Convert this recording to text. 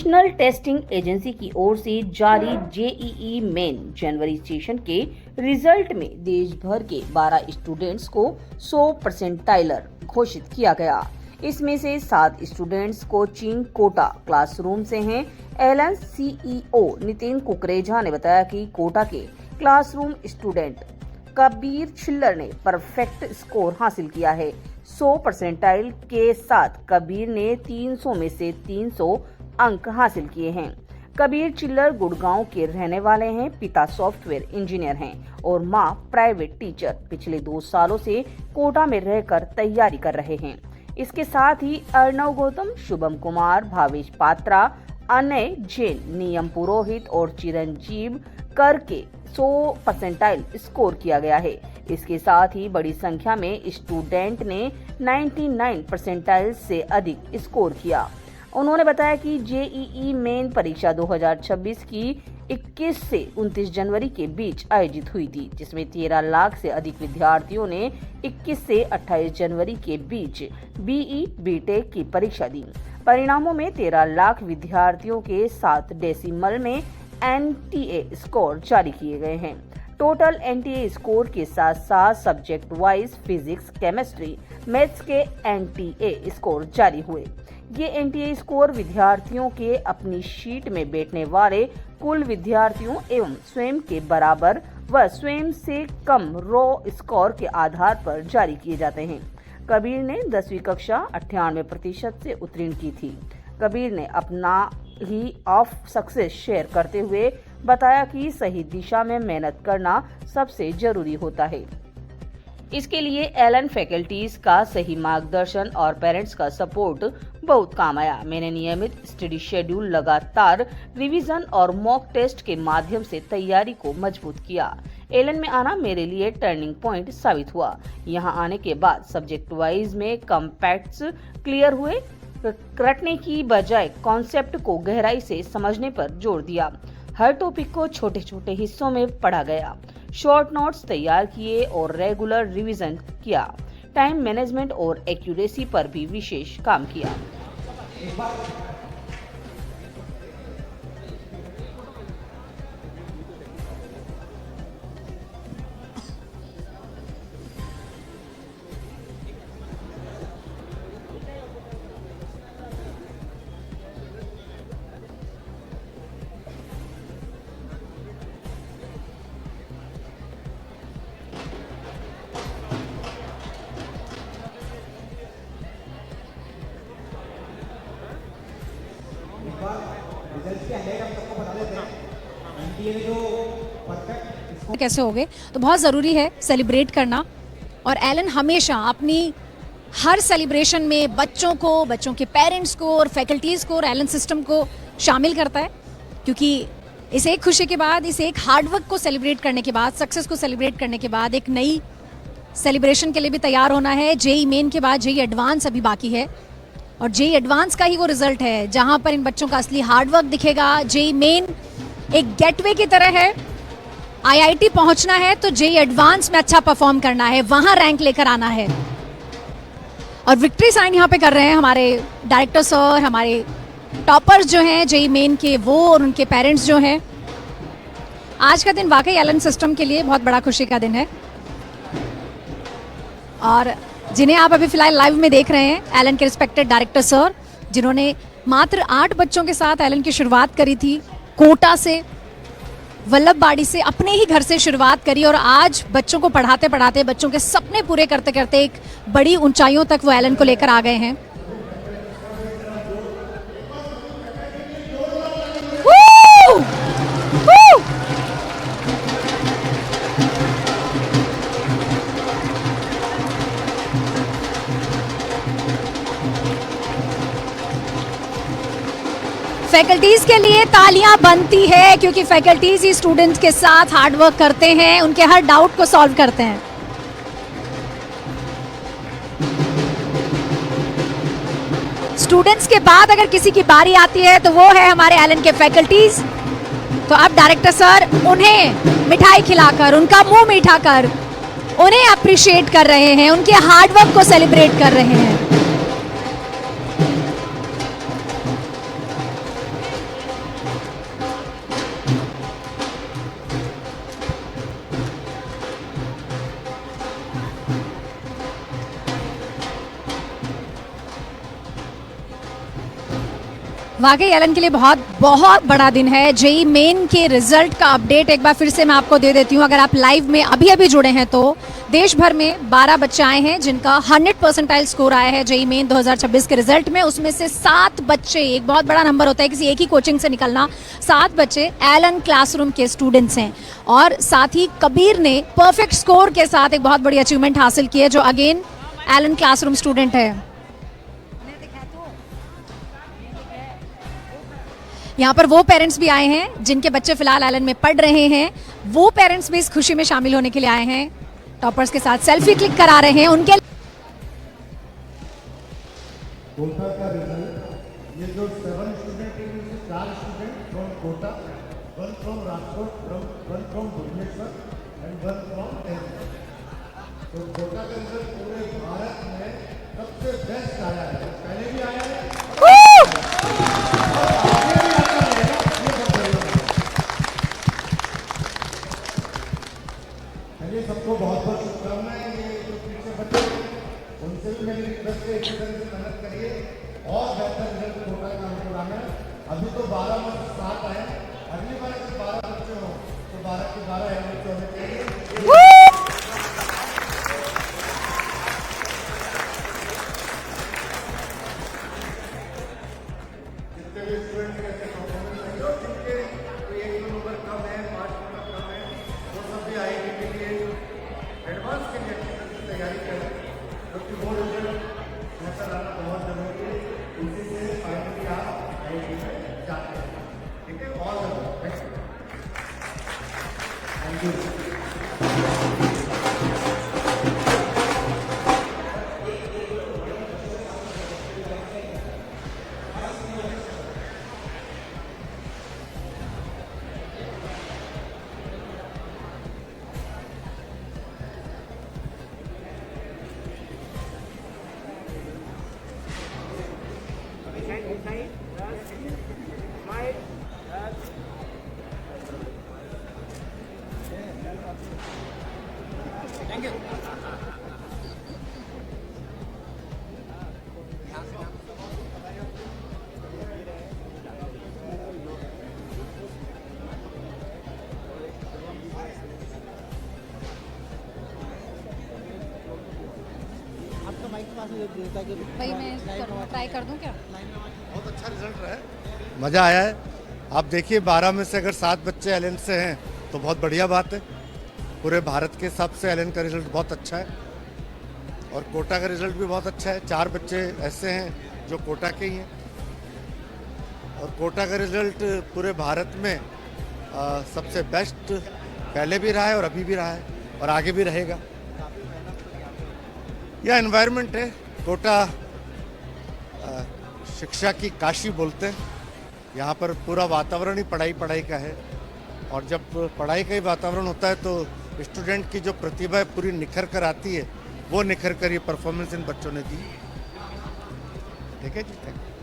National testing agency की ओर से जारी जेईई मेन जनवरी सेशन के रिजल्ट में देश भर के 12 स्टूडेंट्स को 100 परसेंटाइलर घोषित किया गया। इसमें से 7 स्टूडेंट्स कोचिंग कोटा क्लासरूम से हैं। एलन सीईओ नितिन कुकरेजा ने बताया कि कोटा के क्लासरूम स्टूडेंट कबीर छिल्लर ने परफेक्ट स्कोर हासिल किया है। 100 परसेंटाइल के साथ कबीर ने 300 में से 300 अंक हासिल किए हैं। कबीर चिल्लर गुड़गांव के रहने वाले हैं। पिता सॉफ्टवेयर इंजीनियर हैं और मां प्राइवेट टीचर। पिछले 2 सालों से कोटा में रहकर तैयारी कर रहे हैं। इसके साथ ही अर्णव गौतम, शुभम कुमार, भावेश पात्रा, अनय जैन, नियम पुरोहित और चिरंजीव कर के 100 परसेंटाइल स्कोर किया गया है। इसके साथ ही बड़ी संख्या में स्टूडेंट ने 99 परसेंटाइल से अधिक स्कोर किया। उन्होंने बताया कि जेईई मेन परीक्षा 2026 की 21 से 29 जनवरी के बीच आयोजित हुई थी, जिसमें 13 लाख से अधिक विद्यार्थियों ने 21 से 28 जनवरी के बीच बीई बीटेक की परीक्षा दी। परिणामों में 13 लाख विद्यार्थियों के 7 डेसिमल में एनटीए स्कोर जारी किए गए हैं। टोटल एनटीए स्कोर के साथ साथ subject wise physics, chemistry, maths के एनटीए स्कोर जारी हुए। ये एनटीए स्कोर विद्यार्थियों के अपनी शीट में बैठने वाले कुल विद्यार्थियों एवं स्वयं के बराबर व स्वयं से कम रॉ स्कोर के आधार पर जारी किए जाते हैं। कबीर ने 10वीं कक्षा 98% से उत्तीर्ण की थी। कबीर ने अपना ही ऑफ सक्सेस शेयर करते हुए बताया कि सही दिशा में मेहनत करना सबसे जरूरी होता है। इसके लिए एलन फैकल्टीज का सही मार्गदर्शन और पेरेंट्स का सपोर्ट बहुत काम आया। मैंने नियमित स्टडी शेड्यूल, लगातार रिवीजन और मॉक टेस्ट के माध्यम से तैयारी को मजबूत किया। एलन में आना मेरे लिए टर्निंग पॉइंट साबित हुआ। यहाँ आने के बाद सब्जेक्ट वाइज में कॉम्पैक्ट्स क्लियर हुए। रटने की बजाय कॉन्सेप्ट को गहराई से समझने पर जोर दिया। हर टॉपिक को छोटे छोटे हिस्सों में पढ़ा गया। शॉर्ट नोट्स तैयार किए और रेगुलर रिवीजन किया। टाइम मैनेजमेंट और एक्यूरेसी पर भी विशेष काम किया। कैसे हो गए, तो बहुत ज़रूरी है सेलिब्रेट करना। और एलन हमेशा अपनी हर सेलिब्रेशन में बच्चों को, बच्चों के पेरेंट्स को और फैकल्टीज़ को और एलन सिस्टम को शामिल करता है, क्योंकि इस एक खुशी के बाद, इस एक हार्डवर्क को सेलिब्रेट करने के बाद, सक्सेस को सेलिब्रेट करने के बाद एक नई सेलिब्रेशन के लिए भी तैयार होना है। जेईई मेन के बाद जेईई एडवांस अभी बाकी है और जेईई एडवांस का ही वो रिजल्ट है जहाँ पर इन बच्चों का असली हार्डवर्क दिखेगा। जेईई मेन एक गेटवे की तरह है। आईआईटी पहुंचना है तो जेईई एडवांस में अच्छा परफॉर्म करना है, वहां रैंक लेकर आना है। और विक्ट्री साइन यहाँ पे कर रहे हैं हमारे डायरेक्टर सर, हमारे टॉपर्स जो हैं जेईई मेन के, वो और उनके पेरेंट्स जो हैं। आज का दिन वाकई एलन सिस्टम के लिए बहुत बड़ा खुशी का दिन है। और जिन्हें आप अभी फिलहाल लाइव में देख रहे हैं, एलन के रिस्पेक्टेड डायरेक्टर सर, जिन्होंने मात्र 8 बच्चों के साथ एलन की शुरुआत करी थी, कोटा से, वल्लभबाड़ी से, अपने ही घर से शुरुआत करी और आज बच्चों को पढ़ाते पढ़ाते, बच्चों के सपने पूरे करते करते एक बड़ी ऊंचाइयों तक वो एलन को लेकर आ गए हैं। फैकल्टीज के लिए तालियां बनती है, क्योंकि फैकल्टीज ही स्टूडेंट्स के साथ हार्ड वर्क करते हैं, उनके हर डाउट को सॉल्व करते हैं। स्टूडेंट्स के बाद अगर किसी की बारी आती है तो वो है हमारे एलन के फैकल्टीज। तो अब डायरेक्टर सर उन्हें मिठाई खिलाकर, उनका मुंह मीठा कर, उन्हें अप्रिशिएट कर रहे हैं, उनके हार्डवर्क को सेलिब्रेट कर रहे हैं। वाकई एलन के लिए बहुत बहुत बड़ा दिन है। जेई मेन के रिजल्ट का अपडेट एक बार फिर से मैं आपको दे देती हूँ। अगर आप लाइव में अभी अभी जुड़े हैं तो देश भर में 12 बच्चे आए हैं जिनका 100 परसेंटाइल स्कोर आया है जेई मेन 2026 के रिजल्ट में। उसमें से 7 बच्चे, एक बहुत बड़ा नंबर होता है किसी एक ही कोचिंग से निकलना, 7 बच्चे एलन क्लासरूम के स्टूडेंट्स हैं। और साथ ही कबीर ने परफेक्ट स्कोर के साथ एक बहुत बड़ी अचीवमेंट हासिल की है, जो अगेन एलन क्लासरूम स्टूडेंट है। यहाँ पर वो पेरेंट्स भी आए हैं जिनके बच्चे फिलहाल एलन में पढ़ रहे हैं। वो पेरेंट्स भी इस खुशी में शामिल होने के लिए आए हैं। टॉपर्स के साथ सेल्फी क्लिक करा रहे हैं उनके। कोटा का रिजल्ट, ये जो 7 स्टूडेंट हैं उनमें से 4 student from Kota, 1 from Rajkot, 1 from Bhubaneswar and 1 from Delhi. तो कोटा का रिजल्ट पूरे भारत में सबसे बेस्ट आया है, पहले भी आया है चलिए सबको बहुत बहुत शुभकामनाएं। ये जो पीछे बच्चे उनसे भी मेरी रिक्वेस्ट है, इसी तरह से मेहनत करिए और बेहतर रिजल्ट कोटा का हमको लाना है। अभी तो 12 में 7 आए, अगली बार अगर 12 बच्चे हों तो 12 के 12 एवरेज होने चाहिए। जितने भी स्टूडेंट ऐसे परफॉर्मेंस है जो जिनके कोई 1 नंबर कम है, 5 नंबर कम है, वो सब भी आईआईटी के लिए एडवांस के लिए अच्छी तरह से तैयारी करें, क्योंकि वो रिजल्ट बेहतर आना बहुत जरूरी है। उसी से फाइनली आप आईआईटी में जाते हैं। ठीक है, all the best. Thank you. भाई मैं ट्राई कर दूं क्या? बहुत अच्छा रिजल्ट रहा है, मज़ा आया है। आप देखिए 12 में से अगर 7 बच्चे एलन से हैं तो बहुत बढ़िया बात है। पूरे भारत के हिसाब से एलन का रिजल्ट बहुत अच्छा है और कोटा का रिजल्ट भी बहुत अच्छा है। 4 बच्चे ऐसे हैं जो कोटा के ही हैं और कोटा का रिजल्ट पूरे भारत में सबसे बेस्ट पहले भी रहा है और अभी भी रहा है और आगे भी रहेगा। यह एनवायरनमेंट है, कोटा शिक्षा की काशी बोलते हैं। यहाँ पर पूरा वातावरण ही पढ़ाई का है और जब पढ़ाई का ही वातावरण होता है तो स्टूडेंट की जो प्रतिभा है पूरी निखर कर आती है। वो निखर कर ये परफॉर्मेंस इन बच्चों ने दी। ठीक है जी, थैंक यू।